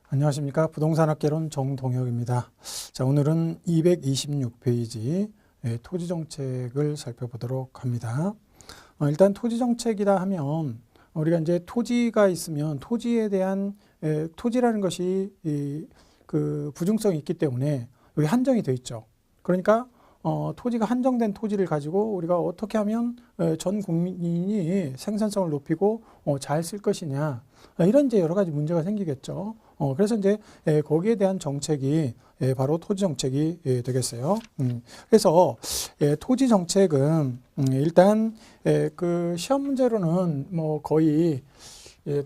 안녕하십니까. 부동산학개론 정동혁입니다. 자, 오늘은 226페이지 토지정책을 살펴보도록 합니다. 일단 토지정책이라 하면 우리가 이제 토지가 있으면 토지에 대한 토지라는 것이 그 부중성이 있기 때문에 여기 한정이 되어 있죠. 그러니까 토지가 한정된 토지를 가지고 우리가 어떻게 하면 전 국민이 생산성을 높이고 잘 쓸 것이냐, 이런 이제 여러 가지 문제가 생기겠죠. 그래서 이제 거기에 대한 정책이 바로 토지 정책이 되겠어요. 그래서 토지 정책은 일단 그 시험 문제로는 뭐 거의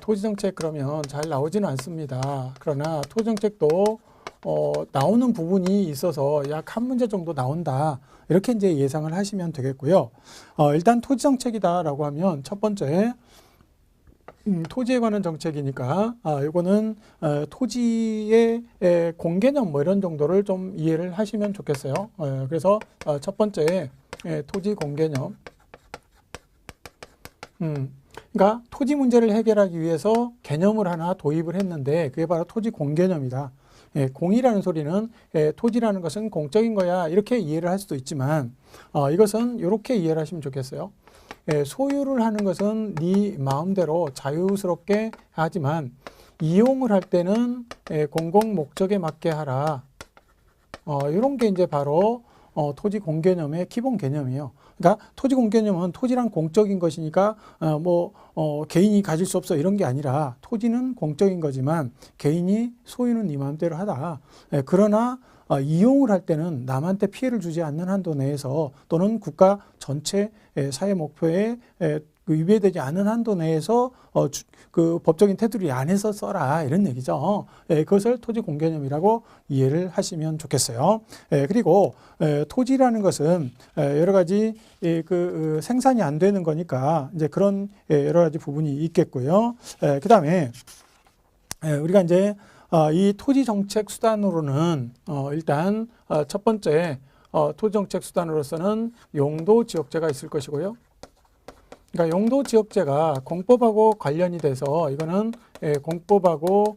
토지 정책 그러면 잘 나오지는 않습니다. 그러나 토지 정책도 나오는 부분이 있어서 약 한 문제 정도 나온다. 이렇게 이제 예상을 하시면 되겠고요. 일단 토지 정책이다라고 하면 첫 번째, 토지에 관한 정책이니까, 이거는 토지의 공개념 뭐 이런 정도를 좀 이해를 하시면 좋겠어요. 그래서 첫 번째, 토지 공개념. 그러니까 토지 문제를 해결하기 위해서 개념을 하나 도입을 했는데 그게 바로 토지 공개념이다. 공이라는 소리는 토지라는 것은 공적인 거야, 이렇게 이해를 할 수도 있지만 이것은 이렇게 이해를 하시면 좋겠어요. 소유를 하는 것은 네 마음대로 자유스럽게 하지만 이용을 할 때는 공공 목적에 맞게 하라. 이런 게 이제 바로 토지 공개념의 기본 개념이에요. 그러니까 토지 공개념은 토지란 공적인 것이니까 개인이 가질 수 없어 이런 게 아니라 토지는 공적인 거지만 개인이 소유는 네 마음대로 하다. 그러나 이용을 할 때는 남한테 피해를 주지 않는 한도 내에서 또는 국가 전체 사회 목표에 위배되지 않은 한도 내에서 그 법적인 테두리 안에서 써라, 이런 얘기죠. 그것을 토지 공개념이라고 이해를 하시면 좋겠어요. 그리고 토지라는 것은 여러 가지 그 생산이 안 되는 거니까 이제 그런 여러 가지 부분이 있겠고요. 그다음에 우리가 이제 이 토지 정책 수단으로는 일단 첫 번째 토지 정책 수단으로서는 용도 지역제가 있을 것이고요. 그러니까 용도 지역제가 공법하고 관련이 돼서 이거는 공법하고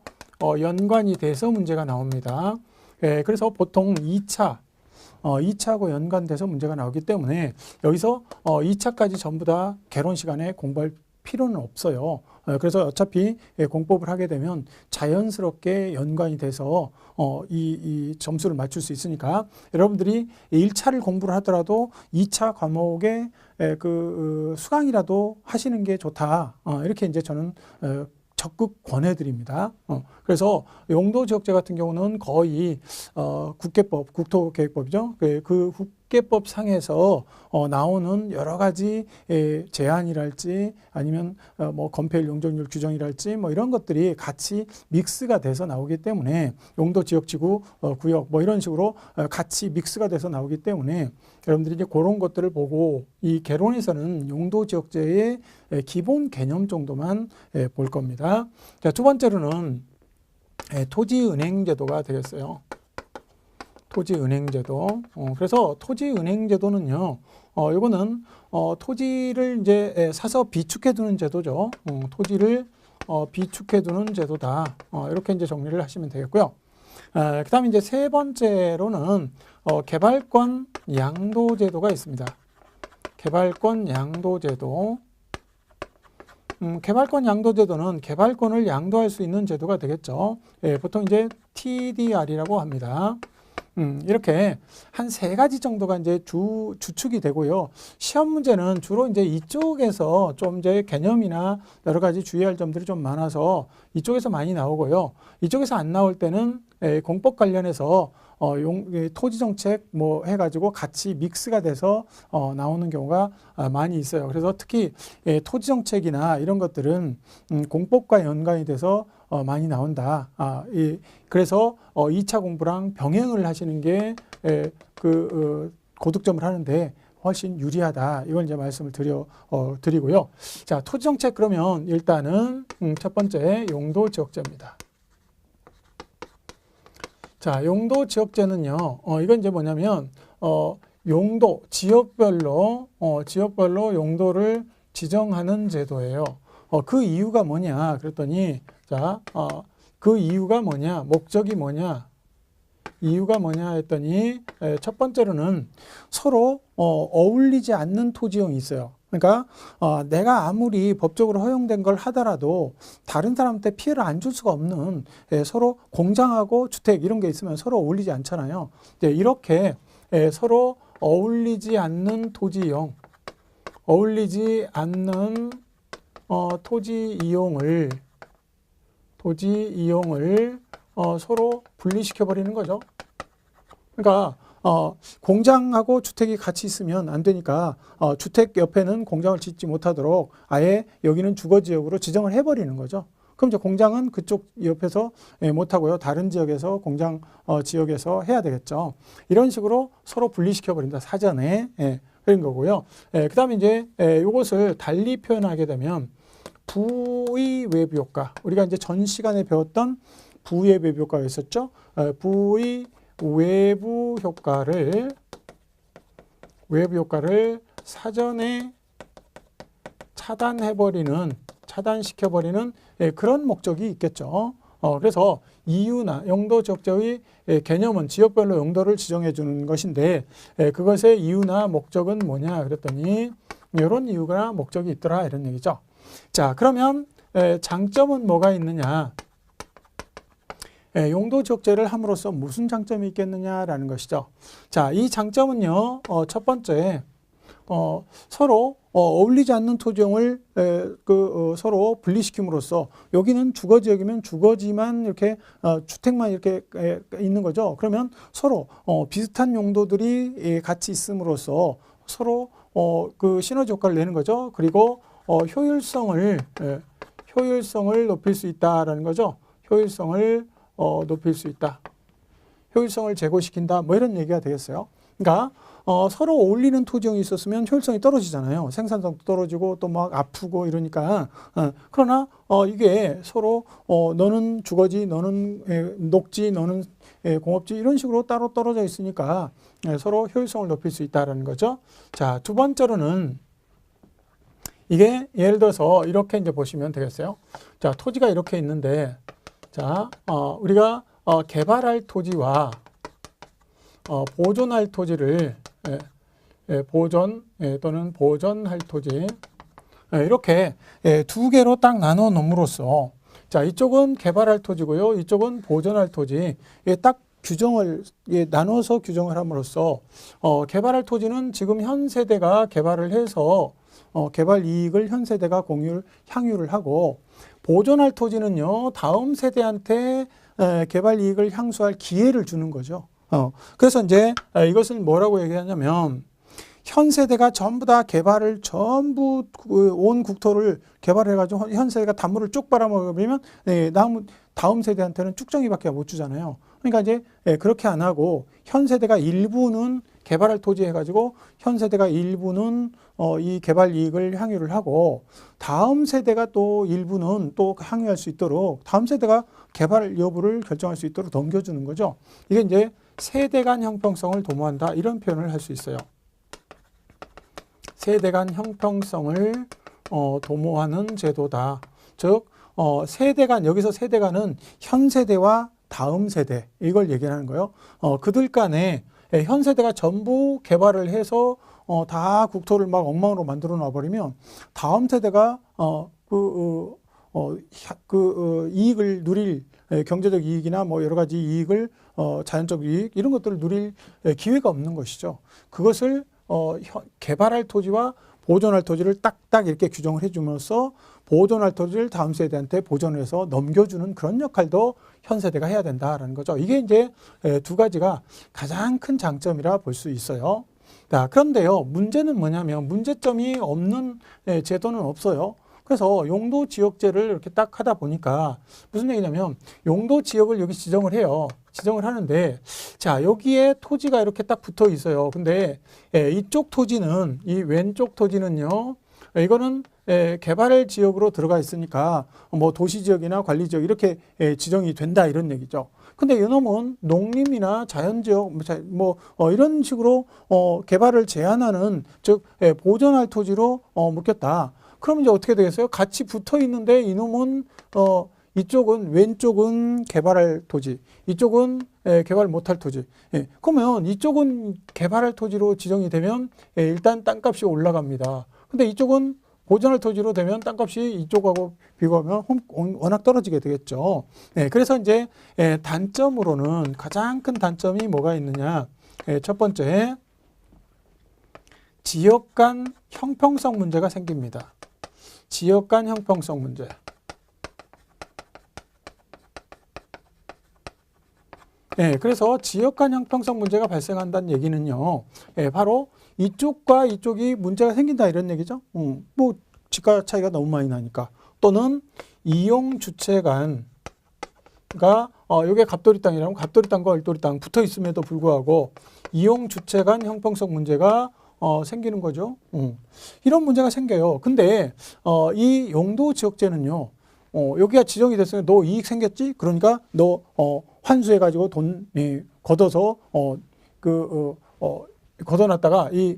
연관이 돼서 문제가 나옵니다. 그래서 보통 2차하고 연관돼서 문제가 나오기 때문에 여기서 2차까지 전부 다 개론 시간에 공부할 필요는 없어요. 그래서 어차피 공법을 하게 되면 자연스럽게 연관이 돼서 이 점수를 맞출 수 있으니까 여러분들이 1차를 공부를 하더라도 2차 과목에 그 수강이라도 하시는 게 좋다. 이렇게 이제 저는 적극 권해드립니다. 그래서 용도지역제 같은 경우는 거의 국계법, 국토계획법이죠. 그 국계법 상에서 나오는 여러 가지 제한이랄지 아니면 뭐 건폐율 용적률 규정이랄지 뭐 이런 것들이 같이 믹스가 돼서 나오기 때문에 용도지역지구 구역 뭐 이런 식으로 같이 믹스가 돼서 나오기 때문에 여러분들이 이제 그런 것들을 보고 이 개론에서는 용도지역제의 기본 개념 정도만 볼 겁니다. 자, 두 번째로는 토지은행제도가 되겠어요. 토지은행제도. 그래서 토지은행제도는요, 이거는 토지를 이제 사서 비축해두는 제도죠. 토지를 비축해두는 제도다. 이렇게 이제 정리를 하시면 되겠고요. 그다음에 이제 세 번째로는 개발권 양도제도가 있습니다. 개발권 양도제도. 개발권 양도제도는 개발권을 양도할 수 있는 제도가 되겠죠. 보통 이제 TDR이라고 합니다. 이렇게 한 세 가지 정도가 이제 주축이 되고요. 시험 문제는 주로 이제 이쪽에서 좀 이제 개념이나 여러 가지 주의할 점들이 좀 많아서 이쪽에서 많이 나오고요. 이쪽에서 안 나올 때는 공법 관련해서 토지 정책 뭐 해가지고 같이 믹스가 돼서 나오는 경우가 많이 있어요. 그래서 특히 토지 정책이나 이런 것들은 공법과 연관이 돼서 많이 나온다. 그래서 2차 공부랑 병행을 하시는 게 고득점을 하는데 훨씬 유리하다. 이걸 이제 말씀을 드리고요. 자, 토지 정책 그러면 일단은 첫 번째 용도 지역제입니다. 자, 용도 지역제는요, 이건 이제 뭐냐면, 용도, 지역별로 용도를 지정하는 제도예요. 그 이유가 뭐냐 그랬더니, 자, 그 이유가 뭐냐? 목적이 뭐냐? 이유가 뭐냐 했더니 첫 번째로는 서로 어울리지 않는 토지형이 있어요. 그러니까 내가 아무리 법적으로 허용된 걸 하더라도 다른 사람한테 피해를 안 줄 수가 없는 서로 공장하고 주택 이런 게 있으면 서로 어울리지 않잖아요. 이렇게 서로 어울리지 않는 토지형, 어울리지 않는 토지 이용을 서로 분리시켜 버리는 거죠. 그러니까 공장하고 주택이 같이 있으면 안 되니까 주택 옆에는 공장을 짓지 못하도록 아예 여기는 주거지역으로 지정을 해버리는 거죠. 그럼 이제 공장은 그쪽 옆에서 못하고요. 다른 지역에서 공장 지역에서 해야 되겠죠. 이런 식으로 서로 분리시켜 버린다. 사전에 그런 거고요. 그 다음에 이제 이것을 달리 표현하게 되면 부의 외부 효과. 우리가 이제 전 시간에 배웠던 부의 외부 효과가 있었죠. 부의 외부 효과를 사전에 차단시켜버리는 그런 목적이 있겠죠. 그래서 이유나 용도 지역제의 개념은 지역별로 용도를 지정해 주는 것인데 그것의 이유나 목적은 뭐냐 그랬더니 이런 이유나 목적이 있더라 이런 얘기죠. 자, 그러면 장점은 뭐가 있느냐? 용도 지역제를 함으로써 무슨 장점이 있겠느냐라는 것이죠. 자, 이 장점은요, 첫 번째, 서로 어울리지 않는 토지용을 서로 분리시킴으로써 여기는 주거지역이면 주거지만 이렇게 주택만 이렇게 있는 거죠. 그러면 서로 비슷한 용도들이 같이 있음으로써 서로 그 시너지 효과를 내는 거죠. 그리고 효율성을 높일 수 있다라는 거죠. 효율성을 높일 수 있다. 효율성을 제고시킨다. 뭐 이런 얘기가 되겠어요. 그러니까 서로 어울리는 토지형이 있었으면 효율성이 떨어지잖아요. 생산성도 떨어지고 또 막 아프고 이러니까. 그러나 이게 서로 너는 주거지, 너는 녹지, 너는 공업지 이런 식으로 따로 떨어져 있으니까 서로 효율성을 높일 수 있다는 거죠. 자, 두 번째로는 이게 예를 들어서 이렇게 이제 보시면 되겠어요. 자, 토지가 이렇게 있는데 자, 우리가 개발할 토지와 보존할 토지를 또는 보존할 토지 이렇게 두 개로 딱 나눠 놓음으로써 자, 이쪽은 개발할 토지고요. 이쪽은 보존할 토지. 딱 규정을 나눠서 규정을 함으로써 개발할 토지는 지금 현 세대가 개발을 해서 개발 이익을 현 세대가 향유를 하고 보존할 토지는요, 다음 세대한테 개발 이익을 향수할 기회를 주는 거죠. 그래서 이제 이것은 뭐라고 얘기하냐면 현 세대가 전부 다 개발을 전부 온 국토를 개발해가지고 현 세대가 단물을 쭉 빨아먹으면 다음 세대한테는 쭉정이밖에 못 주잖아요. 그러니까 이제 그렇게 안 하고 현 세대가 일부는 개발할 토지 해가지고 현 세대가 일부는 이 개발 이익을 향유를 하고 다음 세대가 또 일부는 또 향유할 수 있도록 다음 세대가 개발 여부를 결정할 수 있도록 넘겨주는 거죠. 이게 이제 세대 간 형평성을 도모한다 이런 표현을 할 수 있어요. 세대 간 형평성을 도모하는 제도다. 즉 세대 간 여기서 세대 간은 현 세대와 다음 세대 이걸 얘기하는 거예요. 그들 간에 현 세대가 전부 개발을 해서 다 국토를 막 엉망으로 만들어 놔버리면 다음 세대가 이익을 누릴 경제적 이익이나 뭐 여러 가지 이익을 자연적 이익 이런 것들을 누릴 기회가 없는 것이죠. 그것을 개발할 토지와 보존할 토지를 딱딱 이렇게 규정을 해줌으로써 보존할 토지를 다음 세대한테 보존해서 넘겨주는 그런 역할도 현 세대가 해야 된다라는 거죠. 이게 이제 두 가지가 가장 큰 장점이라 볼 수 있어요. 자, 그런데요, 문제는 뭐냐면 문제점이 없는 제도는 없어요. 그래서 용도 지역제를 이렇게 딱 하다 보니까 무슨 얘기냐면 용도 지역을 여기 지정을 해요. 지정을 하는데 자, 여기에 토지가 이렇게 딱 붙어 있어요. 근데 이쪽 토지는 이 왼쪽 토지는요. 이거는 개발 지역으로 들어가 있으니까 뭐 도시 지역이나 관리 지역 이렇게 지정이 된다 이런 얘기죠. 근데 이놈은 농림이나 자연지역 뭐 이런 식으로 개발을 제한하는 즉 보존할 토지로 묶였다. 그럼 이제 어떻게 되겠어요? 같이 붙어 있는데 이놈은 이쪽은 왼쪽은 개발할 토지, 이쪽은 개발 못할 토지. 그러면 이쪽은 개발할 토지로 지정이 되면 일단 땅값이 올라갑니다. 근데 이쪽은 보존할 토지로 되면 땅값이 이쪽하고 비교하면 워낙 떨어지게 되겠죠. 그래서 이제 단점으로는 가장 큰 단점이 뭐가 있느냐? 첫 번째, 지역 간 형평성 문제가 생깁니다. 지역 간 형평성 문제. 그래서 지역 간 형평성 문제가 발생한다는 얘기는요, 바로 이쪽과 이쪽이 문제가 생긴다 이런 얘기죠. 뭐 지가 차이가 너무 많이 나니까. 또는 이용 주체 간가 요게 갑돌이 땅이라면 갑돌이 땅과 을돌이 땅 붙어 있음에도 불구하고 이용 주체 간 형평성 문제가 생기는 거죠. 이런 문제가 생겨요. 근데 이 용도 지역제는요, 여기가 지정이 됐으면 너 이익 생겼지? 그러니까 너 환수해가지고 돈 걷어서 걷어놨다가 이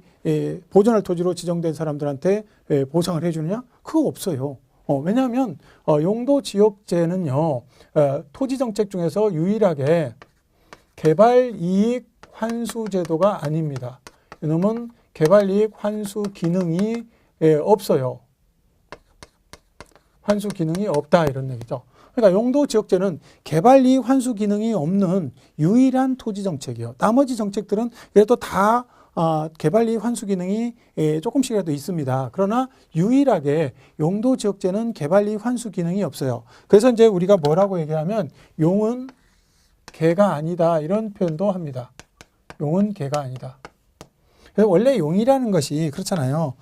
보존할 토지로 지정된 사람들한테 보상을 해주느냐? 그거 없어요. 왜냐하면 용도 지역제는요, 토지 정책 중에서 유일하게 개발 이익 환수 제도가 아닙니다. 이놈은 개발 이익 환수 기능이 없어요. 환수 기능이 없다 이런 얘기죠. 그러니까 용도 지역제는 개발 이익 환수 기능이 없는 유일한 토지 정책이에요. 나머지 정책들은 그래도 다 개발 이익 환수 기능이 조금씩이라도 있습니다. 그러나 유일하게 용도 지역제는 개발 이익 환수 기능이 없어요. 그래서 이제 우리가 뭐라고 얘기하면 용은 개가 아니다 이런 표현도 합니다. 용은 개가 아니다. 그래서 원래 용이라는 것이 그렇잖아요.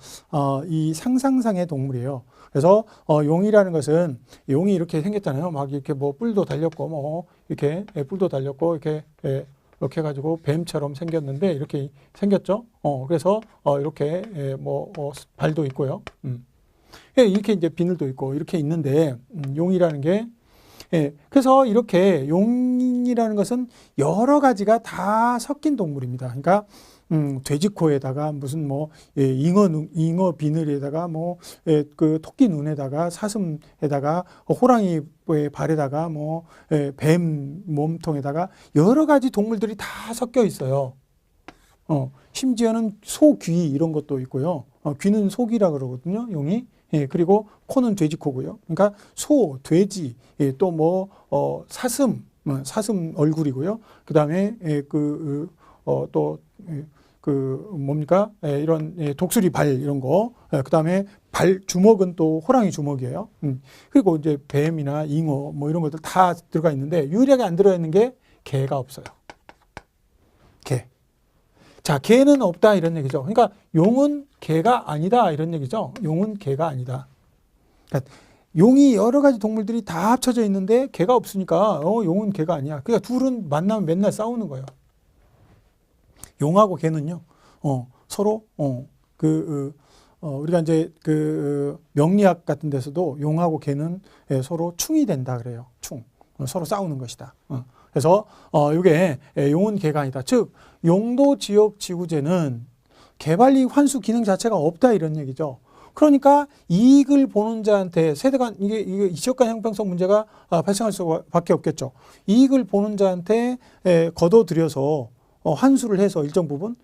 이 상상상의 동물이에요. 그래서 용이라는 것은 용이 이렇게 생겼잖아요. 막 이렇게 뭐 뿔도 달렸고 뭐 이렇게 뿔도 달렸고 이렇게 해가지고 뱀처럼 생겼는데 이렇게 생겼죠. 그래서 이렇게 뭐 발도 있고요. 이렇게 이제 비늘도 있고 이렇게 있는데 용이라는 게 그래서 이렇게 용이라는 것은 여러 가지가 다 섞인 동물입니다. 그러니까 돼지코에다가 무슨 뭐 잉어 비늘에다가 뭐 그 토끼 눈에다가 사슴에다가 호랑이 발에다가 뭐 뱀 몸통에다가 여러 가지 동물들이 다 섞여 있어요. 심지어는 소귀 이런 것도 있고요. 귀는 소귀라 그러거든요. 용이. 그리고 코는 돼지코고요. 그러니까 소, 돼지, 또 뭐 사슴 얼굴이고요. 그다음에 뭡니까? 이런 독수리 발 이런 거. 그다음에 주먹은 또 호랑이 주먹이에요. 그리고 이제 뱀이나 잉어 뭐 이런 것들 다 들어가 있는데 유일하게 안 들어 있는 게 개가 없어요. 개. 자, 개는 없다 이런 얘기죠. 그러니까 용은 개가 아니다 이런 얘기죠. 용은 개가 아니다. 그러니까 용이 여러 가지 동물들이 다 합쳐져 있는데 개가 없으니까 용은 개가 아니야. 그러니까 둘은 만나면 맨날 싸우는 거예요. 용하고 개는요, 서로, 우리가 이제 명리학 같은 데서도 용하고 개는 서로 충이 된다 그래요. 충. 서로 싸우는 것이다. 그래서, 이게 용은 개가 아니다. 즉, 용도 지역 지구제는 개발 이익 환수 기능 자체가 없다 이런 얘기죠. 그러니까 이익을 보는 자한테 세대 간 이게 지역 간 형평성 문제가 발생할 수밖에 없겠죠. 이익을 보는 자한테 걷어들여서 환수를 해서 일정 부분,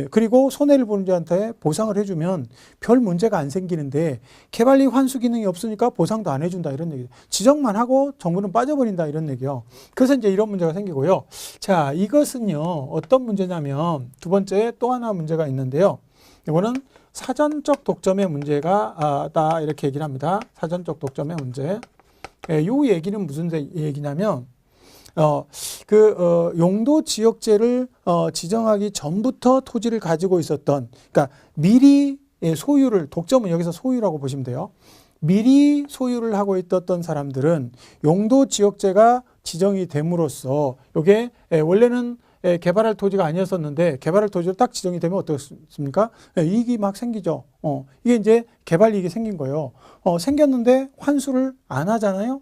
그리고 손해를 보는 자한테 보상을 해주면 별 문제가 안 생기는데 개발 이익 환수 기능이 없으니까 보상도 안 해준다 이런 얘기죠. 지적만 하고 정부는 빠져버린다 이런 얘기요. 그래서 이제 이런 문제가 생기고요. 자, 이것은요 어떤 문제냐면 두 번째 또 하나 문제가 있는데요. 이거는 사전적 독점의 문제가 다 이렇게 얘기를 합니다. 사전적 독점의 문제. 이 얘기는 무슨 얘기냐면 용도 지역제를 지정하기 전부터 토지를 가지고 있었던, 그러니까 미리 소유를, 독점은 여기서 소유라고 보시면 돼요. 미리 소유를 하고 있었던 사람들은 용도 지역제가 지정이 됨으로써 이게 원래는 개발할 토지가 아니었었는데 개발할 토지로 딱 지정이 되면 어떻습니까? 이익이 막 생기죠. 이게 이제 개발 이익이 생긴 거예요. 생겼는데 환수를 안 하잖아요.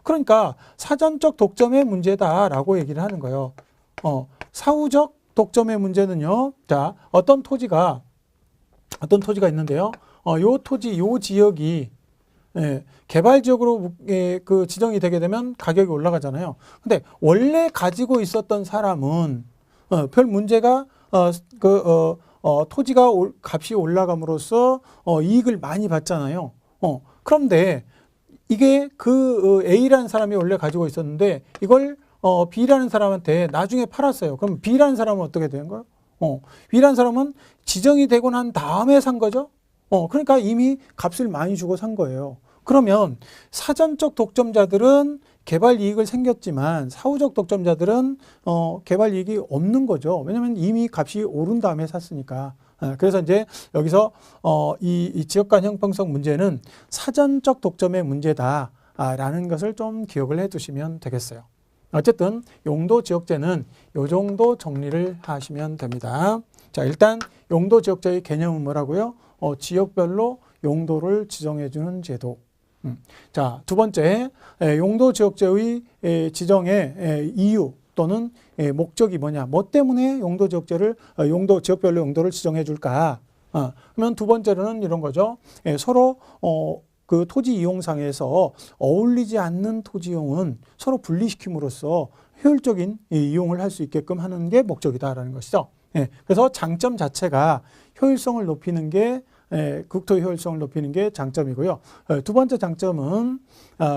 그러니까 사전적 독점의 문제다라고 얘기를 하는 거예요. 사후적 독점의 문제는요. 자, 어떤 토지가 있는데요. 요 토지, 요 지역이 개발 지역으로 그 지정이 되게 되면 가격이 올라가잖아요. 근데 원래 가지고 있었던 사람은 별 문제가 토지가 값이 올라감으로써 이익을 많이 받잖아요. 그런데 이게 A라는 사람이 원래 가지고 있었는데 이걸 B라는 사람한테 나중에 팔았어요. 그럼 B라는 사람은 어떻게 되는 거예요? B라는 사람은 지정이 되고 난 다음에 산 거죠. 그러니까 이미 값을 많이 주고 산 거예요. 그러면 사전적 독점자들은 개발 이익을 생겼지만 사후적 독점자들은 개발 이익이 없는 거죠. 왜냐하면 이미 값이 오른 다음에 샀으니까. 그래서 이제 여기서 이 지역간 형평성 문제는 사전적 독점의 문제다라는 것을 좀 기억을 해두시면 되겠어요. 어쨌든 용도 지역제는 이 정도 정리를 하시면 됩니다. 자, 일단 용도 지역제의 개념은 뭐라고요? 지역별로 용도를 지정해주는 제도. 자, 두 번째, 용도 지역제의 지정의 이유 또는 목적이 뭐냐? 뭐 때문에 용도 지역제를 지역별로 용도를 지정해 줄까? 그러면 두 번째로는 이런 거죠. 서로 그 토지 이용상에서 어울리지 않는 토지용은 서로 분리시킴으로써 효율적인 이용을 할 수 있게끔 하는 게 목적이다라는 것이죠. 그래서 장점 자체가 효율성을 높이는 게 국토 효율성을 높이는 게 장점이고요. 두 번째 장점은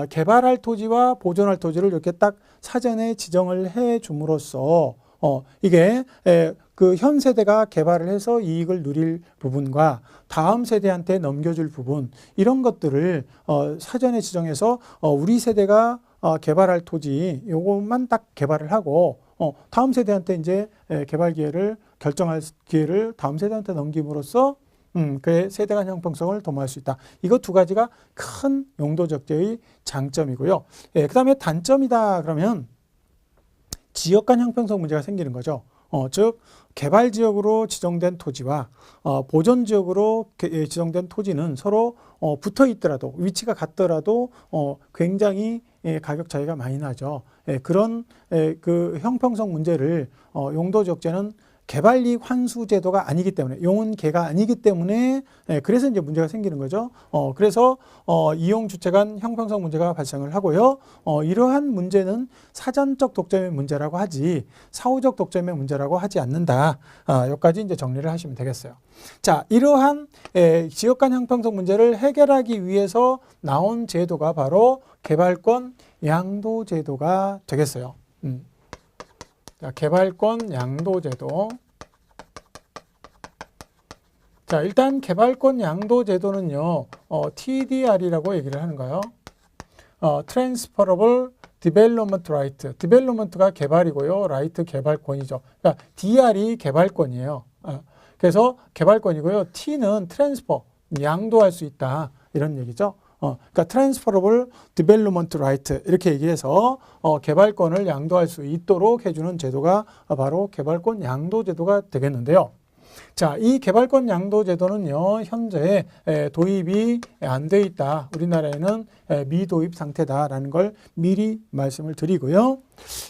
개발할 토지와 보존할 토지를 이렇게 딱 사전에 지정을 해 줌으로써 이게 그 현 세대가 개발을 해서 이익을 누릴 부분과 다음 세대한테 넘겨줄 부분 이런 것들을 사전에 지정해서 우리 세대가 개발할 토지 요것만 딱 개발을 하고 다음 세대한테 이제 개발 기회를 결정할 기회를 다음 세대한테 넘김으로써 그 세대 간 형평성을 도모할 수 있다. 이거 두 가지가 큰 용도 적재의 장점이고요. 그 다음에 단점이다 그러면 지역 간 형평성 문제가 생기는 거죠. 즉 개발 지역으로 지정된 토지와 보존 지역으로 지정된 토지는 서로 붙어 있더라도 위치가 같더라도 굉장히 가격 차이가 많이 나죠. 그런 그 형평성 문제를 용도 적재는 개발이익 환수 제도가 아니기 때문에 용은계가 아니기 때문에 그래서 이제 문제가 생기는 거죠. 그래서 이용 주체 간 형평성 문제가 발생을 하고요. 이러한 문제는 사전적 독점의 문제라고 하지 사후적 독점의 문제라고 하지 않는다. 여기까지 이제 정리를 하시면 되겠어요. 자, 이러한 지역 간 형평성 문제를 해결하기 위해서 나온 제도가 바로 개발권 양도 제도가 되겠어요. 자, 개발권 양도제도. 자, 일단 개발권 양도제도는요, TDR이라고 얘기를 하는 거예요. Transferable Development Right. Development가 개발이고요, Right 개발권이죠. 그러니까 DR이 개발권이에요. 그래서 개발권이고요, T는 Transfer, 양도할 수 있다. 이런 얘기죠. 그러니까 Transferable Development Right 이렇게 얘기해서 개발권을 양도할 수 있도록 해주는 제도가 바로 개발권 양도 제도가 되겠는데요. 자, 이 개발권 양도 제도는요, 현재 도입이 안 돼 있다. 우리나라에는 미도입 상태다라는 걸 미리 말씀을 드리고요.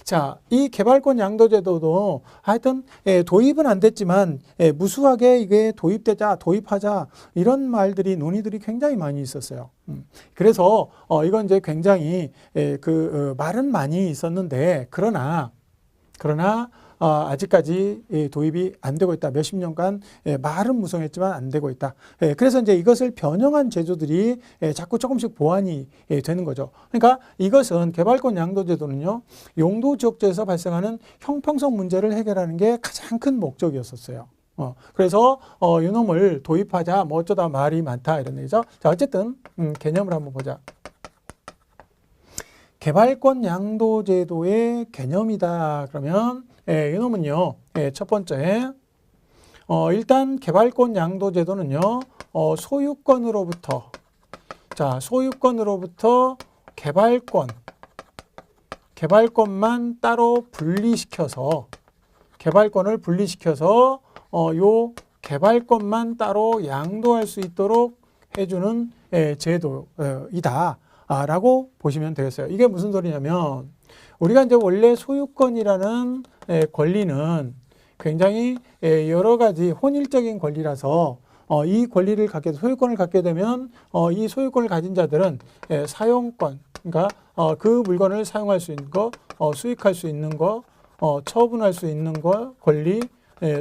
자, 이 개발권 양도 제도도 하여튼 도입은 안 됐지만 무수하게 이게 도입하자 이런 말들이 논의들이 굉장히 많이 있었어요. 그래서 이건 이제 굉장히 말은 많이 있었는데 그러나 아직까지 도입이 안 되고 있다. 몇십 년간 말은 무성했지만 안 되고 있다. 그래서 이제 이것을 변형한 제도들이 자꾸 조금씩 보완이 되는 거죠. 그러니까 이것은 개발권 양도제도는요, 용도 지역제에서 발생하는 형평성 문제를 해결하는 게 가장 큰 목적이었었어요. 그래서 이놈을 도입하자, 뭐 어쩌다 말이 많다 이런 얘기죠. 자, 어쨌든 개념을 한번 보자. 개발권 양도제도의 개념이다. 그러면 이놈은요, 첫 번째, 일단 개발권 양도제도는요, 소유권으로부터 개발권만 따로 개발권을 분리시켜서 요 개발권만 따로 양도할 수 있도록 해주는 제도이다. 라고 보시면 되겠어요. 이게 무슨 소리냐면 우리가 이제 원래 소유권이라는 권리는 굉장히 여러 가지 혼일적인 권리라서 이 권리를 갖게, 소유권을 갖게 되면 이 소유권을 가진 자들은 사용권, 그러니까 그 물건을 사용할 수 있는 거, 수익할 수 있는 거, 처분할 수 있는 거, 권리,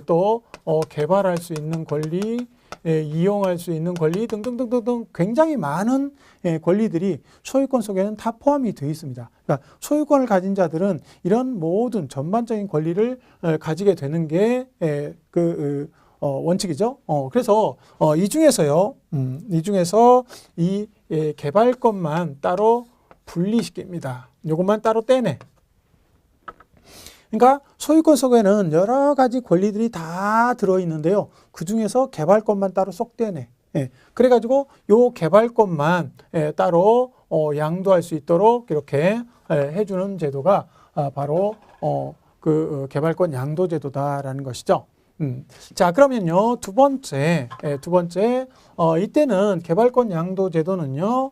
또 개발할 수 있는 권리, 이용할 수 있는 권리 등등등등 굉장히 많은 권리들이 소유권 속에는 다 포함이 되어 있습니다. 그러니까 소유권을 가진 자들은 이런 모든 전반적인 권리를 가지게 되는 게 원칙이죠. 그래서 이 중에서요, 이 중에서 이 개발권만 따로 분리시킵니다. 이것만 따로 떼내. 그러니까 소유권 속에는 여러 가지 권리들이 다 들어있는데요. 그 중에서 개발권만 따로 쏙 떼내. 그래가지고 요 개발권만 따로 양도할 수 있도록 이렇게 해주는 제도가 바로 그 개발권 양도 제도다라는 것이죠. 자, 그러면요, 두 번째, 이때는 개발권 양도 제도는요,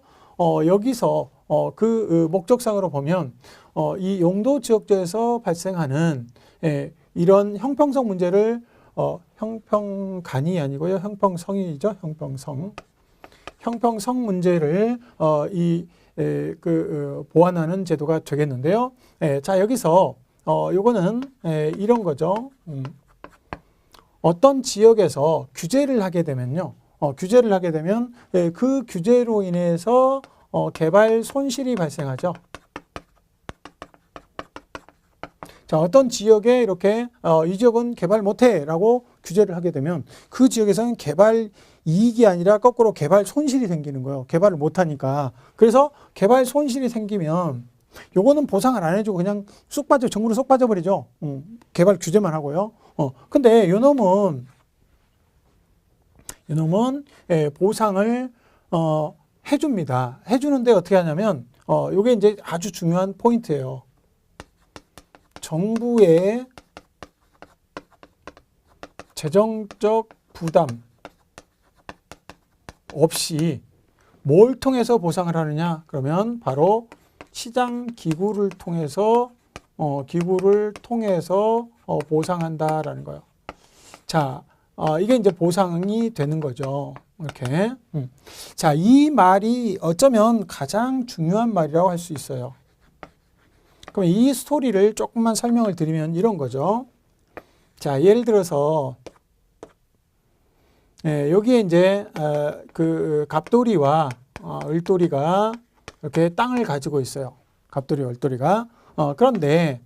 여기서 그 목적상으로 보면 이 용도지역제에서 발생하는 이런 형평성 문제를 형평간이 아니고요, 형평성이죠, 형평성 문제를 보완하는 제도가 되겠는데요. 자, 여기서 요거는 이런 거죠. 어떤 지역에서 규제를 하게 되면요, 규제를 하게 되면 그 규제로 인해서 개발 손실이 발생하죠. 자, 어떤 지역에 이렇게 이 지역은 개발 못해라고 규제를 하게 되면 그 지역에서는 개발 이익이 아니라 거꾸로 개발 손실이 생기는 거예요. 개발을 못하니까. 그래서 개발 손실이 생기면 요거는 보상을 안 해주고 그냥 정부로 쏙 빠져버리죠. 개발 규제만 하고요. 근데 요놈은 보상을 해줍니다. 해주는데 어떻게 하냐면 요게 이제 아주 중요한 포인트예요. 정부의 재정적 부담 없이 뭘 통해서 보상을 하느냐? 그러면 바로 시장 기구를 통해서 보상한다라는 거예요. 자, 이게 이제 보상이 되는 거죠. 이렇게. 자, 이 말이 어쩌면 가장 중요한 말이라고 할 수 있어요. 그럼 이 스토리를 조금만 설명을 드리면 이런 거죠. 자, 예를 들어서 여기에 이제 그 갑돌이와 을돌이가 이렇게 땅을 가지고 있어요. 갑돌이와 을돌이가. 그런데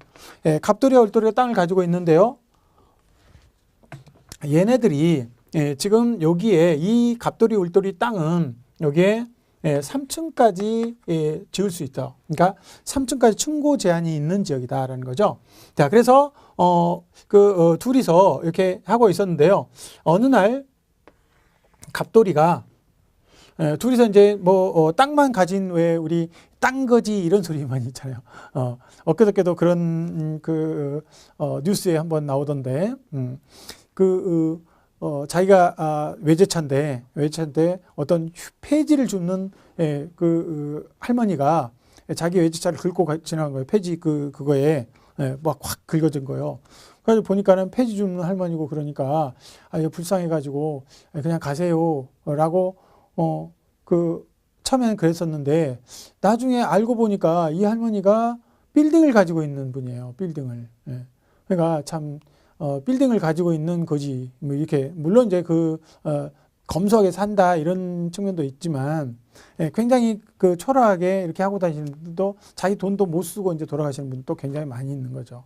갑돌이와 을돌이가 땅을 가지고 있는데요. 얘네들이 지금 여기에 이 갑돌이 을돌이 땅은 여기에 3층까지 지을 수 있다. 그러니까 3층까지 층고 제한이 있는 지역이다라는 거죠. 자, 그래서 둘이서 이렇게 하고 있었는데요. 어느 날 갑돌이가 둘이서 이제 땅만 가진 왜 우리 땅거지 이런 소리 많이 있잖아요. 엊그저께도 그런 뉴스에 한번 나오던데 자기가 외제차인데 어떤 폐지를 줍는 할머니가 자기 외제차를 긁고 지나간 거예요. 폐지 그거에 막 확 긁어진 거예요. 그래서 보니까는 폐지 줍는 할머니고 그러니까 이거 불쌍해가지고 그냥 가세요라고 처음에는 그랬었는데 나중에 알고 보니까 이 할머니가 빌딩을 가지고 있는 분이에요. 빌딩을. 그러니까 참 빌딩을 가지고 있는 거지. 뭐 이렇게 물론 이제 검소하게 산다 이런 측면도 있지만 굉장히 초라하게 이렇게 하고 다니시는 분도 자기 돈도 못 쓰고 이제 돌아가시는 분도 굉장히 많이 있는 거죠.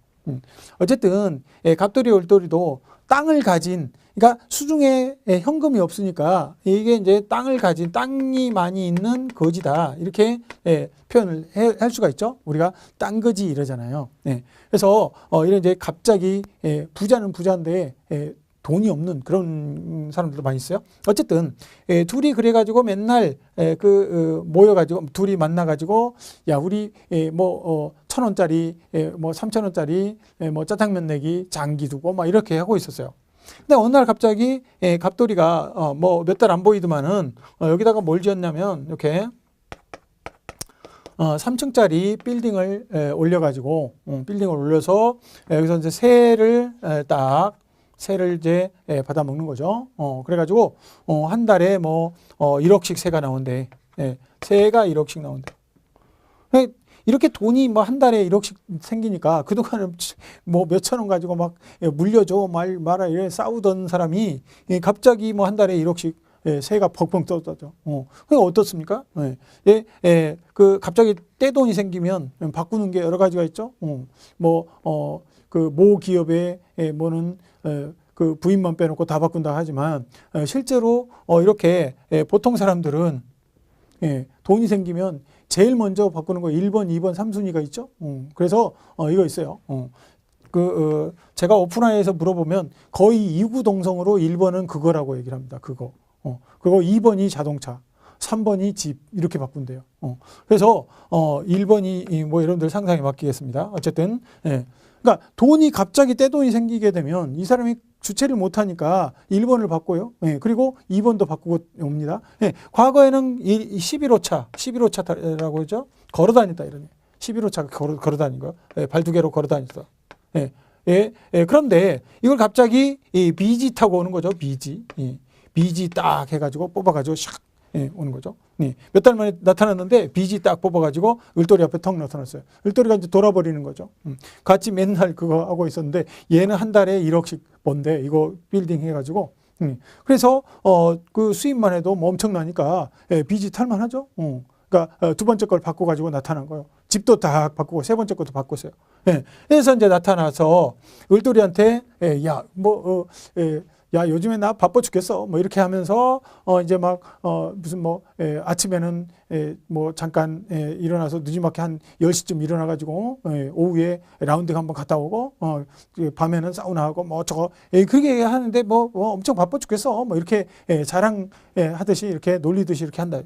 어쨌든 갑돌이 을돌이도 땅을 가진, 그러니까 수중에 현금이 없으니까 이게 이제 땅이 많이 있는 거지다 이렇게 표현을 할 수가 있죠. 우리가 땅거지 이러잖아요. 그래서 이런 이제 갑자기 부자는 부자인데 돈이 없는 그런 사람들도 많이 있어요. 어쨌든 둘이 그래가지고 맨날 모여가지고 둘이 만나가지고 야 우리 1,000원짜리 3,000원짜리 짜장면 내기 장기 두고 막 이렇게 하고 있었어요. 근데 어느 날 갑자기 갑돌이가 몇 달 안 보이더만은 여기다가 뭘 지었냐면 이렇게 3층짜리 빌딩을 올려가지고 빌딩을 올려서 여기서 이제 새를 딱 세를 이제 받아 먹는 거죠. 그래가지고 한 달에 뭐 1억씩 세가 나온대. 세가 1억씩 나온대. 이렇게 돈이 뭐 한 달에 1억씩 생기니까 그동안은 뭐 몇천 원 가지고 막 물려줘 말아 이래 싸우던 사람이 갑자기 뭐 한 달에 1억씩 세가 펑펑 떠져. 그게 어떻습니까? 그 갑자기 떼돈이 생기면 바꾸는 게 여러 가지가 있죠. 그 모 기업에 뭐는 그 부인만 빼놓고 다 바꾼다 하지만 실제로 이렇게 보통 사람들은 돈이 생기면 제일 먼저 바꾸는 거 1번, 2번, 3순위가 있죠. 그래서 이거 있어요. 제가 오프라인에서 물어보면 거의 이구동성으로 1번은 그거라고 얘기를 합니다. 그거. 그리고 2번이 자동차, 3번이 집 이렇게 바꾼대요. 그래서 1번이 뭐 여러분들 상상에 맡기겠습니다. 어쨌든 그러니까 돈이 갑자기 떼돈이 생기게 되면 이 사람이 주체를 못하니까 1번을 바꿔요. 그리고 2번도 바꾸고 옵니다. 과거에는 11호차라고 하죠. 걸어 다녔다 이러네. 11호차가 걸어 다닌 거요. 발 두 개로 걸어 다녔다. 그런데 이걸 갑자기 비지 타고 오는 거죠. 비지 딱 해가지고 뽑아가지고 샥 오는 거죠. 몇 달 만에 나타났는데 비지 딱 뽑아가지고 을돌이 앞에 턱 나타났어요. 을돌이가 이제 돌아버리는 거죠. 같이 맨날 그거 하고 있었는데 얘는 한 달에 1억씩 번대 이거 빌딩 해가지고 그래서 그 수입만 해도 뭐 엄청나니까 비지 탈만하죠. 그러니까 두 번째 걸 바꿔가지고 나타난 거예요. 집도 다 바꾸고 세 번째 것도 바꿨어요. 그래서 이제 나타나서 을돌이한테 야, 요즘에 나 바빠 죽겠어. 뭐 이렇게 하면서 이제 막 무슨 뭐 아침에는 뭐 잠깐 일어나서 늦지막히 한 10시쯤 일어나 가지고 오후에 라운딩 한번 갔다 오고 밤에는 사우나 하고 뭐 저거 그렇게 하는데 뭐 엄청 바빠 죽겠어. 뭐 이렇게 자랑 하듯이 이렇게 놀리듯이 이렇게 한다.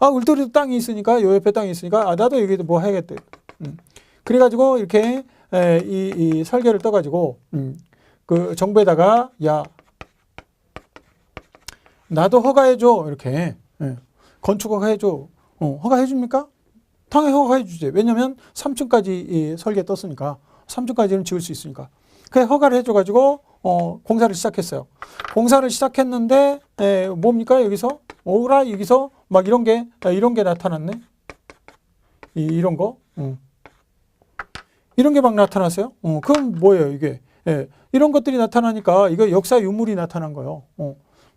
울돌이도 땅이 있으니까 요 옆에 땅이 있으니까 나도 여기도 뭐 해야겠대. 그래 가지고 이렇게 이 설계를 떠 가지고 그 정부에다가 야 나도 허가해줘. 이렇게. 건축 허가해줘. 허가해줍니까? 당연히 허가해주지. 왜냐면 3층까지 설계 떴으니까. 3층까지는 지을 수 있으니까. 그래, 허가를 해줘가지고, 공사를 시작했어요. 공사를 시작했는데, 뭡니까? 여기서? 여기서 막 이런 게 나타났네. 이런 거. 이런 게 막 나타났어요. 그럼 뭐예요, 이게? 이런 것들이 나타나니까 이거 역사 유물이 나타난 거예요.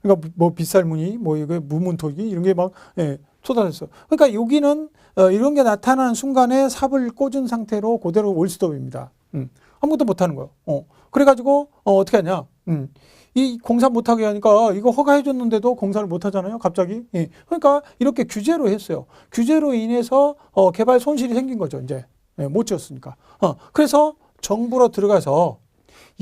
그러니까 뭐 빗살무늬, 뭐 이거 무문토기 이런 게 막 쏟아졌어. 그러니까 여기는 이런 게 나타나는 순간에 삽을 꽂은 상태로 그대로 올스톱입니다. 아무것도 못하는 거예요. 그래가지고 어떻게 하냐? 이 공사 못하게 하니까 이거 허가해줬는데도 공사를 못하잖아요. 갑자기. 그러니까 이렇게 규제로 했어요. 규제로 인해서 개발 손실이 생긴 거죠. 이제 못 지었으니까. 그래서 정부로 들어가서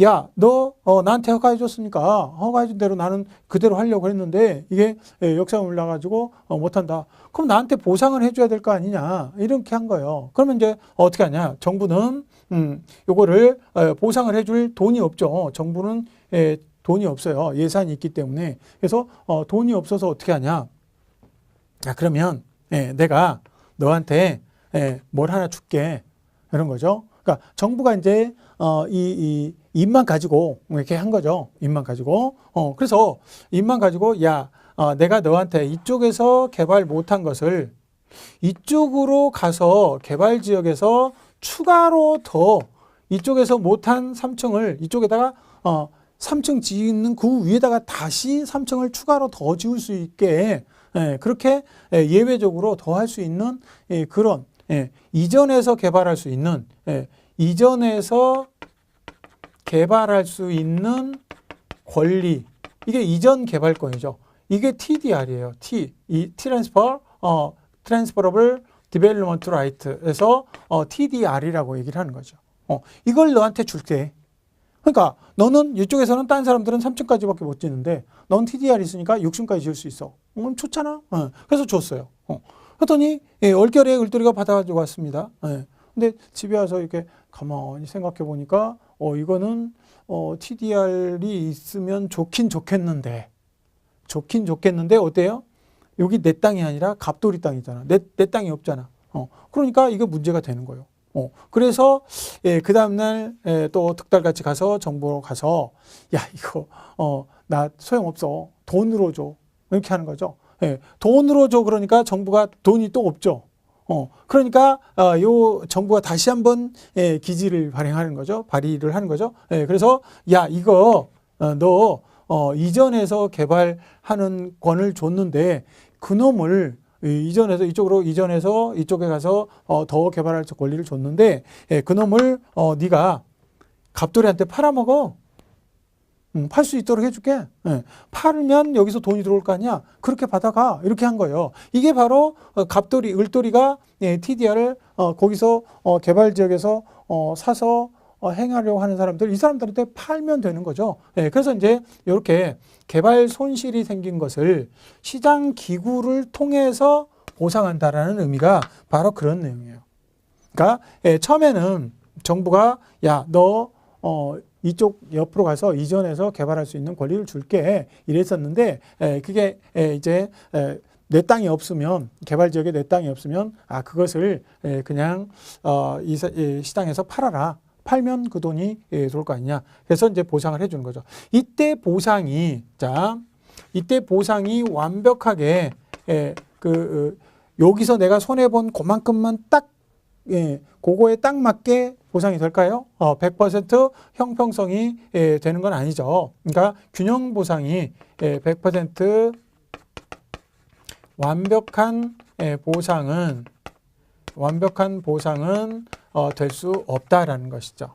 야, 너 나한테 허가해줬으니까 허가해준 대로 나는 그대로 하려고 했는데 이게 역사가 올라가지고 못한다. 그럼 나한테 보상을 해줘야 될 거 아니냐 이렇게 한 거예요. 그러면 이제 어떻게 하냐? 정부는 요거를 보상을 해줄 돈이 없죠. 정부는 돈이 없어요. 예산이 있기 때문에. 그래서 돈이 없어서 어떻게 하냐? 자, 그러면 내가 너한테 뭘 하나 줄게 이런 거죠. 그러니까 정부가 이제 이 입만 가지고 이렇게 한 거죠. 입만 가지고. 그래서 입만 가지고 야, 내가 너한테 이쪽에서 개발 못한 것을 이쪽으로 가서 개발 지역에서 추가로 더 이쪽에서 못한 3층을 이쪽에다가 3층 짓는 그 위에다가 다시 3층을 추가로 더 지을 수 있게 그렇게 예외적으로 더 할 수 있는 그런 이전에서 개발할 수 있는 권리 이게 이전 개발권이죠. 이게 TDR이에요. Transferable Development Right에서 TDR이라고 얘기를 하는 거죠. 이걸 너한테 줄게. 그러니까 너는 이쪽에서는 다른 사람들은 3층까지밖에 못 짓는데 넌 TDR 있으니까 6층까지 지을 수 있어. 좋잖아. 그래서 줬어요. 그랬더니 얼결에 을돌이가 받아가지고 왔습니다. 근데 집에 와서 이렇게 가만히 생각해 보니까 이거는 TDR이 있으면 좋긴 좋겠는데 어때요? 여기 내 땅이 아니라 갑돌이 땅이잖아. 내 땅이 없잖아. 그러니까 이거 문제가 되는 거예요. 그래서 그 다음날 또 득달같이 가서 정부로 가서 야 이거 나 소용없어. 돈으로 줘. 이렇게 하는 거죠. 돈으로 줘. 그러니까 정부가 돈이 또 없죠. 그러니까 요 정부가 다시 한번 기지를 발행하는 거죠. 발의를 하는 거죠. 그래서 야 이거 너 이전해서 개발하는 권을 줬는데 그놈을 이전해서 이쪽으로 이전해서 이쪽에 가서 더 개발할 권리를 줬는데 그놈을 네가 갑돌이한테 팔아먹어. 팔 수 있도록 해줄게. 팔면 여기서 돈이 들어올 거 아니야. 그렇게 받아가. 이렇게 한 거예요. 이게 바로 갑돌이, 을돌이가 TDR을 거기서 개발 지역에서 사서 행하려고 하는 사람들, 이 사람들한테 팔면 되는 거죠. 그래서 이제 이렇게 개발 손실이 생긴 것을 시장 기구를 통해서 보상한다라는 의미가 바로 그런 내용이에요. 그러니까 처음에는 정부가 야, 너 이쪽 옆으로 가서 이전해서 개발할 수 있는 권리를 줄게 이랬었는데 그게 이제 내 땅이 없으면 개발 지역에 내 땅이 없으면 그것을 그냥 이 시장에서 팔아라. 팔면 그 돈이 들어올 거 아니냐. 그래서 이제 보상을 해주는 거죠. 이때 보상이 완벽하게 여기서 내가 손해 본 그만큼만 딱 그거에 딱 맞게 보상이 될까요? 100% 형평성이 되는 건 아니죠. 그러니까 균형 보상이 100% 완벽한 보상은 될 수 없다라는 것이죠.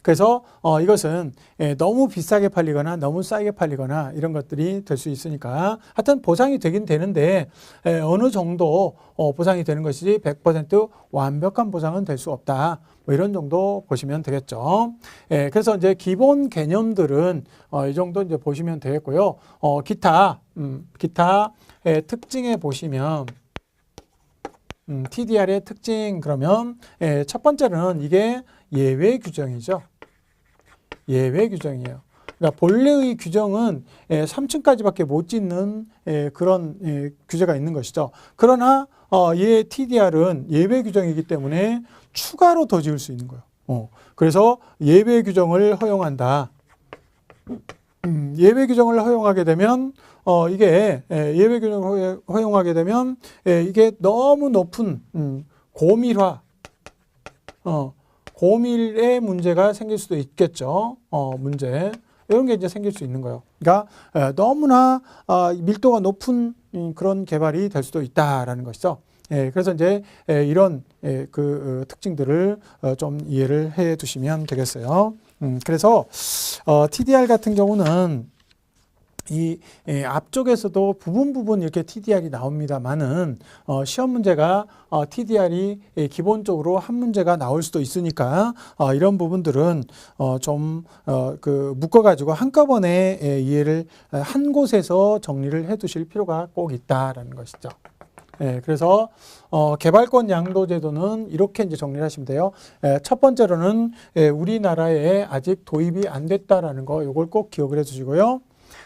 그래서 이것은 너무 비싸게 팔리거나 너무 싸게 팔리거나 이런 것들이 될 수 있으니까 하여튼 보상이 되긴 되는데 어느 정도 보상이 되는 것이지 100% 완벽한 보상은 될 수 없다. 뭐 이런 정도 보시면 되겠죠. 그래서 이제 기본 개념들은 이 정도 이제 보시면 되겠고요. 기타의 특징에 보시면 TDR의 특징 그러면 첫 번째는 이게 예외 규정이죠. 예외 규정이에요. 그러니까 본래의 규정은 3층까지밖에 못 짓는 그런 규제가 있는 것이죠. 그러나 이 TDR은 예외 규정이기 때문에 추가로 더 지을 수 있는 거예요. 그래서 예외 규정을 허용한다. 예외 규정을 허용하게 되면 이게 예외 규정을 허용하게 되면 이게 너무 높은 고밀의 문제가 생길 수도 있겠죠. 문제 이런 게 이제 생길 수 있는 거예요. 그러니까 너무나 밀도가 높은 그런 개발이 될 수도 있다라는 것이죠. 그래서 이제 이런 그 특징들을 좀 이해를 해 두시면 되겠어요. 그래서 TDR 같은 경우는 이 앞쪽에서도 부분 이렇게 TDR이 나옵니다만은 시험 문제가 TDR이 기본적으로 한 문제가 나올 수도 있으니까 이런 부분들은 좀 묶어가지고 한꺼번에 이해를 한 곳에서 정리를 해두실 필요가 꼭 있다라는 것이죠. 그래서 개발권 양도 제도는 이렇게 이제 정리를 하시면 돼요. 첫 번째로는 우리나라에 아직 도입이 안 됐다라는 거, 요걸 꼭 기억을 해주시고요.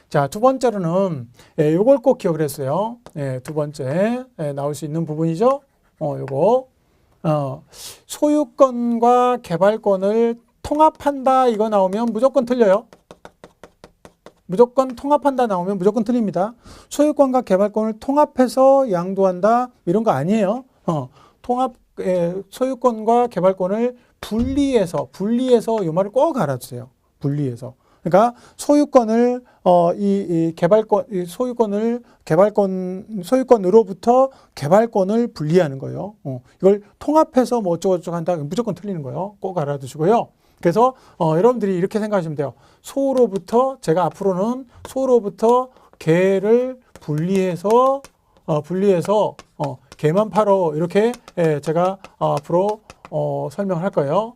자, 두 번째로는 요걸 꼭 기억을 했어요. 두 번째 나올 수 있는 부분이죠. 요거 소유권과 개발권을 통합한다 이거 나오면 무조건 틀려요. 무조건 통합한다 나오면 무조건 틀립니다. 소유권과 개발권을 통합해서 양도한다 이런 거 아니에요. 소유권과 개발권을 분리해서 이 말을 꼭 알아주세요. 분리해서. 그러니까 소유권을 소유권으로부터 개발권을 분리하는 거예요. 이걸 통합해서 뭐 어쩌고저쩌고 한다 무조건 틀리는 거예요. 꼭 알아두시고요. 그래서 여러분들이 이렇게 생각하시면 돼요. 제가 앞으로는 소로부터 개를 분리해서 개만 팔어 이렇게 제가 앞으로 설명을 할 거예요.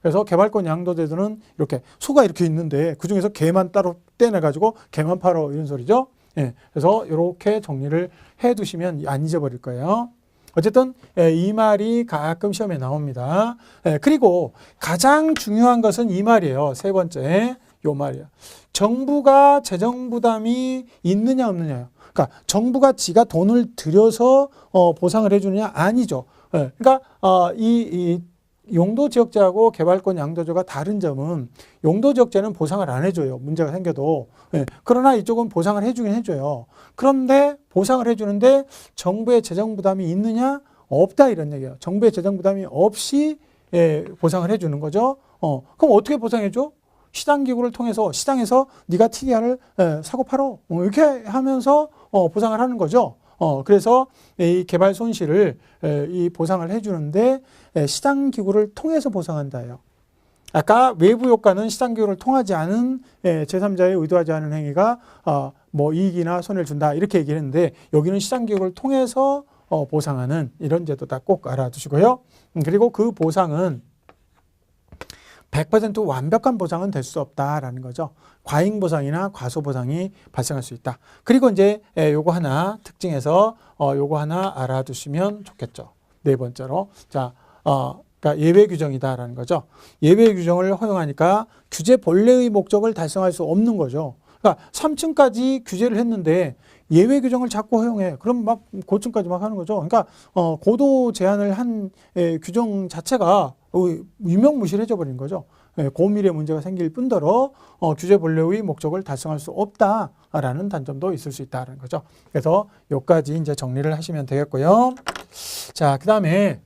그래서 개발권 양도제도는 이렇게 소가 이렇게 있는데 그중에서 개만 따로 떼내가지고 개만 팔어 이런 소리죠. 그래서 이렇게 정리를 해두시면 안 잊어버릴 거예요. 어쨌든 이 말이 가끔 시험에 나옵니다. 그리고 가장 중요한 것은 이 말이에요. 세 번째 요 말이에요. 정부가 재정 부담이 있느냐 없느냐요. 그러니까 정부가 지가 돈을 들여서 보상을 해주느냐 아니죠. 그러니까 이 용도지역제하고 개발권 양도제가 다른 점은 용도지역제는 보상을 안 해줘요. 문제가 생겨도. 예. 그러나 이쪽은 보상을 해주긴 해줘요. 그런데 보상을 해주는데 정부의 재정 부담이 있느냐? 없다 이런 얘기예요. 정부의 재정 부담이 없이 보상을 해주는 거죠. 그럼 어떻게 보상해줘? 시장기구를 통해서 시장에서 네가 TDR을 사고 팔어. 이렇게 하면서 보상을 하는 거죠. 그래서 이 개발 손실을 이 보상을 해주는데 시장기구를 통해서 보상한다예요. 아까 외부 효과는 시장기구를 통하지 않은 제3자의 의도하지 않은 행위가 뭐 이익이나 손해를 준다 이렇게 얘기를 했는데 여기는 시장기구를 통해서 보상하는 이런 제도다 꼭 알아두시고요. 그리고 그 보상은 100% 완벽한 보상은 될 수 없다라는 거죠. 과잉 보상이나 과소 보상이 발생할 수 있다. 그리고 이제 요거 하나 특징에서 요거 하나 알아두시면 좋겠죠. 네 번째로 자, 그러니까 예외 규정이다라는 거죠. 예외 규정을 허용하니까 규제 본래의 목적을 달성할 수 없는 거죠. 그러니까 3층까지 규제를 했는데 예외 규정을 자꾸 허용해. 그럼 막 고층까지 막 하는 거죠. 그러니까 고도 제한을 한 규정 자체가 유명무실해져 버린 거죠. 고밀의 문제가 생길 뿐더러 규제 본래의 목적을 달성할 수 없다라는 단점도 있을 수 있다는 거죠. 그래서 여기까지 이제 정리를 하시면 되겠고요. 자, 그다음에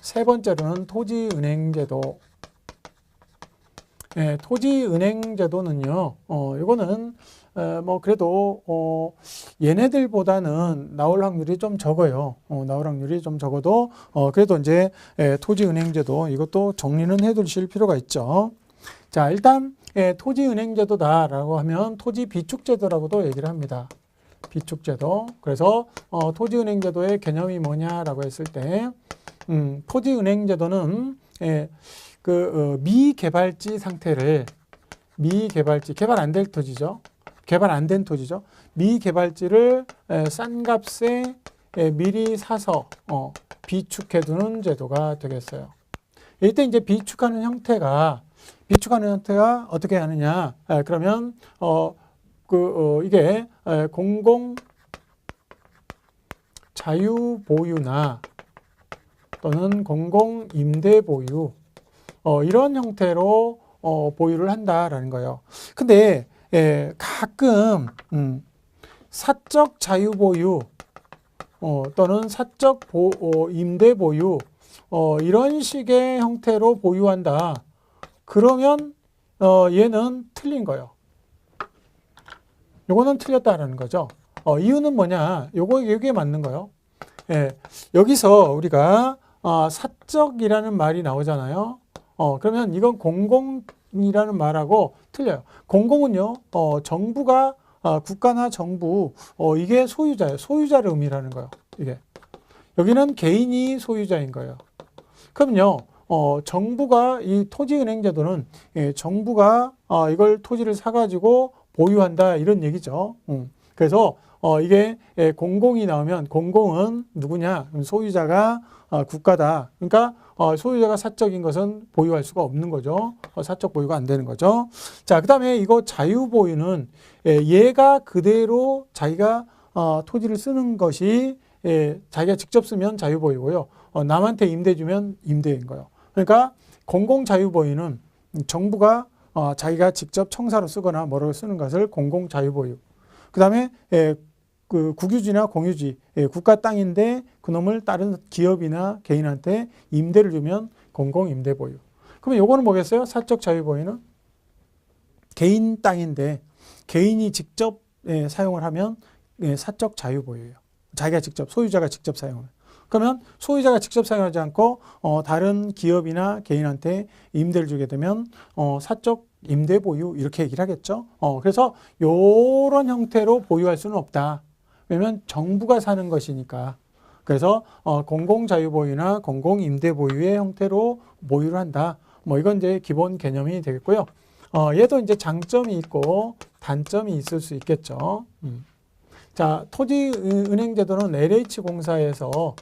세 번째로는 토지은행제도. 토지은행제도는요, 이거는 뭐 그래도 얘네들보다는 나올 확률이 좀 적어요. 나올 확률이 좀 적어도 그래도 이제 토지은행제도 이것도 정리는 해두실 필요가 있죠. 자, 일단 토지은행제도다라고 하면 토지비축제도라고도 얘기를 합니다. 비축제도. 그래서 토지은행제도의 개념이 뭐냐라고 했을 때 토지은행제도는 미개발지 상태를 개발 안 될 토지죠. 개발 안 된 토지죠. 미개발지를 싼 값에 미리 사서 비축해두는 제도가 되겠어요. 이때 이제 비축하는 형태가 어떻게 하느냐? 그러면 이게 공공 자유 보유나 또는 공공 임대 보유 이런 형태로 보유를 한다라는 거예요. 근데 가끔 사적 자유 보유 또는 사적 임대 보유 이런 식의 형태로 보유한다. 그러면 얘는 틀린 거예요. 요거는 틀렸다라는 거죠. 이유는 뭐냐? 여기에 맞는 거예요. 여기서 우리가 사적이라는 말이 나오잖아요. 그러면 이건 공공이라는 말하고 틀려요. 공공은요, 정부가, 국가나 정부, 이게 소유자예요. 소유자를 의미하는 거예요. 이게. 여기는 개인이 소유자인 거예요. 그럼요, 정부가 이 토지은행제도는 정부가 이걸 토지를 사가지고 보유한다 이런 얘기죠. 그래서 이게 공공이 나오면 공공은 누구냐? 소유자가 국가다. 그러니까 소유자가 사적인 것은 보유할 수가 없는 거죠. 사적 보유가 안 되는 거죠. 자, 그 다음에 이거 자유보유는 얘가 그대로 자기가 토지를 쓰는 것이 자기가 직접 쓰면 자유보유고요. 남한테 임대 주면 임대인 거예요. 그러니까 공공자유보유는 정부가 자기가 직접 청사로 쓰거나 뭐로 쓰는 것을 공공자유보유. 그 다음에 그 국유지나 공유지, 국가 땅인데 그놈을 다른 기업이나 개인한테 임대를 주면 공공임대보유. 그러면 요거는 뭐겠어요? 사적 자유보유는 개인 땅인데 개인이 직접 사용을 하면 사적 자유보유예요. 자기가 직접, 소유자가 직접 사용을. 그러면 소유자가 직접 사용하지 않고 다른 기업이나 개인한테 임대를 주게 되면 사적 임대 보유 이렇게 얘기를 하겠죠. 그래서 이런 형태로 보유할 수는 없다. 왜냐면 정부가 사는 것이니까. 그래서 공공자유보유나 공공임대보유의 형태로 보유를 한다. 뭐 이건 이제 기본 개념이 되겠고요. 얘도 이제 장점이 있고 단점이 있을 수 있겠죠. 자, 토지은행제도는 LH공사에서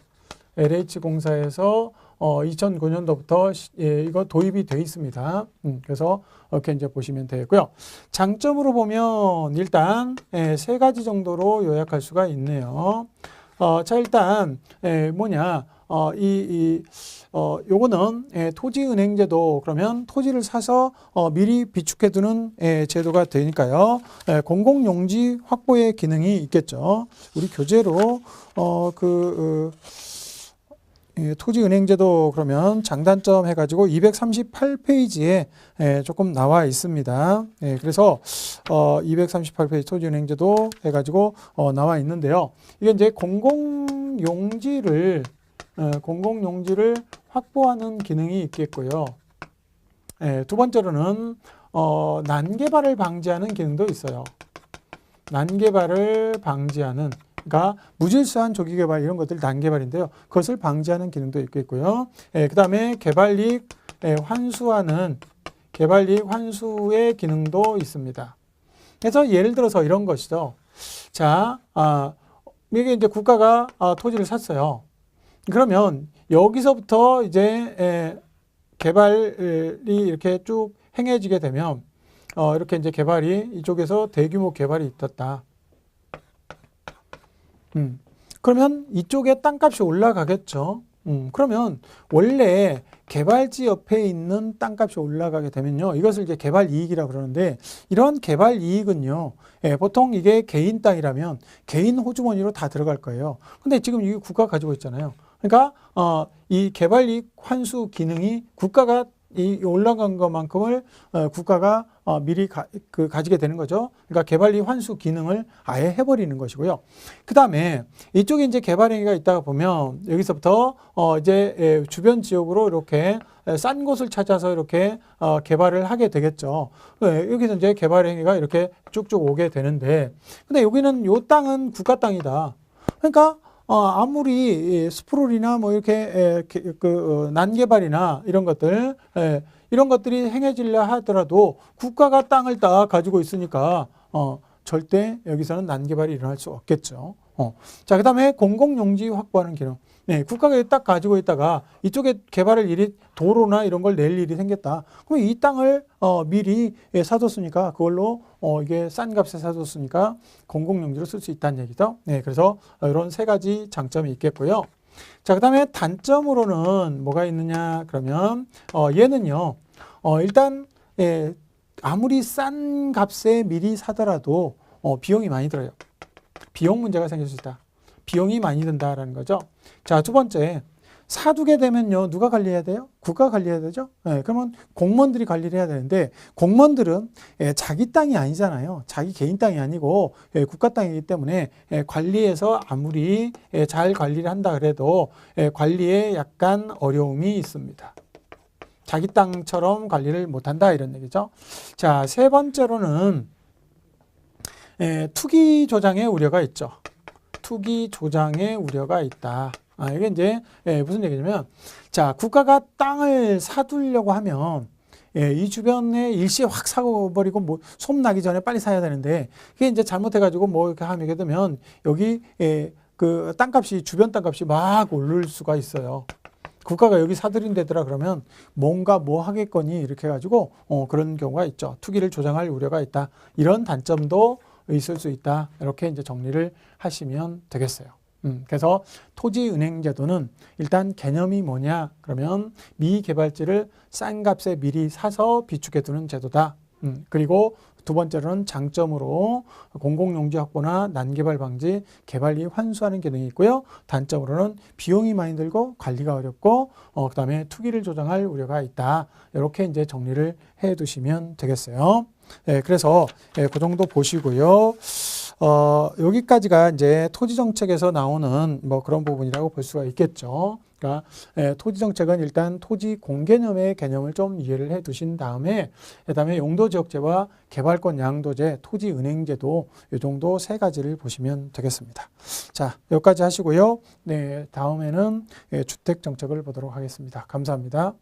2009년도부터 이거 도입이 돼 있습니다. 그래서 이렇게 이제 보시면 되고요. 장점으로 보면 일단 세 가지 정도로 요약할 수가 있네요. 자, 일단 뭐냐 요거는 토지은행제도 그러면 토지를 사서 미리 비축해두는 제도가 되니까요. 공공용지 확보의 기능이 있겠죠. 우리 교재로 토지은행제도 그러면 장단점 해가지고 238페이지에 조금 나와 있습니다. 그래서 238페이지 토지은행제도 해가지고 나와 있는데요. 이게 이제 공공용지를 확보하는 기능이 있겠고요. 두 번째로는 난개발을 방지하는 기능도 있어요. 난개발을 방지하는, 그러니까 무질서한 조기개발 이런 것들이 난개발인데요. 그것을 방지하는 기능도 있겠고요. 그 다음에 개발이익 환수의 기능도 있습니다. 그래서 예를 들어서 이런 것이죠. 자, 이게 이제 국가가 토지를 샀어요. 그러면 여기서부터 이제 개발이 이렇게 쭉 행해지게 되면 이렇게 이제 개발이 이쪽에서 대규모 개발이 있었다. 그러면 이쪽에 땅값이 올라가겠죠. 그러면 원래 개발지 옆에 있는 땅값이 올라가게 되면요. 이것을 이제 개발 이익이라고 그러는데 이런 개발 이익은요. 보통 이게 개인 땅이라면 개인 호주머니로 다 들어갈 거예요. 근데 지금 이게 국가가 가지고 있잖아요. 그러니까 이 개발 이익 환수 기능이 국가가 이 올라간 것만큼을 국가가 미리 가지게 되는 거죠. 그러니까 개발이익 환수 기능을 아예 해버리는 것이고요. 그 다음에 이쪽에 이제 개발행위가 있다가 보면 여기서부터 이제 주변 지역으로 이렇게 싼 곳을 찾아서 이렇게 개발을 하게 되겠죠. 여기서 이제 개발행위가 이렇게 쭉쭉 오게 되는데, 근데 여기는 요 땅은 국가 땅이다. 그러니까 아무리 스프롤이나 뭐 이렇게 난개발이나 이런 것들이 행해지려 하더라도 국가가 땅을 다 가지고 있으니까 절대 여기서는 난개발이 일어날 수 없겠죠. 자, 그다음에 공공용지 확보하는 기능. 네, 국가가 딱 가지고 있다가 이쪽에 개발할 일이 도로나 이런 걸 낼 일이 생겼다. 그럼 이 땅을 미리 사뒀으니까 그걸로 이게 싼 값에 사뒀으니까 공공용지로 쓸 수 있다는 얘기죠. 네, 그래서 이런 세 가지 장점이 있겠고요. 자, 그다음에 단점으로는 뭐가 있느냐 그러면 얘는요. 일단 아무리 싼 값에 미리 사더라도 비용이 많이 들어요. 비용 문제가 생길 수 있다. 비용이 많이 든다라는 거죠. 자, 두 번째, 사두게 되면요, 누가 관리해야 돼요? 국가가 관리해야 되죠. 그러면 공무원들이 관리를 해야 되는데, 공무원들은 자기 땅이 아니잖아요. 자기 개인 땅이 아니고 국가 땅이기 때문에 관리해서 아무리 잘 관리를 한다 그래도 관리에 약간 어려움이 있습니다. 자기 땅처럼 관리를 못한다 이런 얘기죠. 자, 세 번째로는 투기 조장의 우려가 있죠. 투기 조장의 우려가 있다. 이게 이제 무슨 얘기냐면, 자, 국가가 땅을 사두려고 하면 이 주변에 일시에 확 사버리고 뭐 소문나기 전에 빨리 사야 되는데, 그게 이제 잘못해가지고 뭐 이렇게 하게 되면 여기 그 땅값이, 주변 땅값이 막 오를 수가 있어요. 국가가 여기 사들인 데더라 그러면 뭔가 뭐 하겠거니 이렇게 해가지고 그런 경우가 있죠. 투기를 조장할 우려가 있다. 이런 단점도 있을 수 있다. 이렇게 이제 정리를 하시면 되겠어요. 그래서 토지은행제도는 일단 개념이 뭐냐 그러면 미개발지를 싼 값에 미리 사서 비축해 두는 제도다. 그리고 두 번째로는 장점으로 공공용지 확보나 난개발 방지, 개발이익 환수하는 기능이 있고요. 단점으로는 비용이 많이 들고 관리가 어렵고 그다음에 투기를 조장할 우려가 있다. 이렇게 이제 정리를 해 두시면 되겠어요. 그래서 그 정도 보시고요. 여기까지가 이제 토지정책에서 나오는 뭐 그런 부분이라고 볼 수가 있겠죠. 그러니까 토지정책은 일단 토지 공개념의 개념을 좀 이해를 해 두신 다음에 그다음에 용도지역제와 개발권 양도제, 토지은행제도 이 정도 세 가지를 보시면 되겠습니다. 자, 여기까지 하시고요. 네, 다음에는 주택정책을 보도록 하겠습니다. 감사합니다.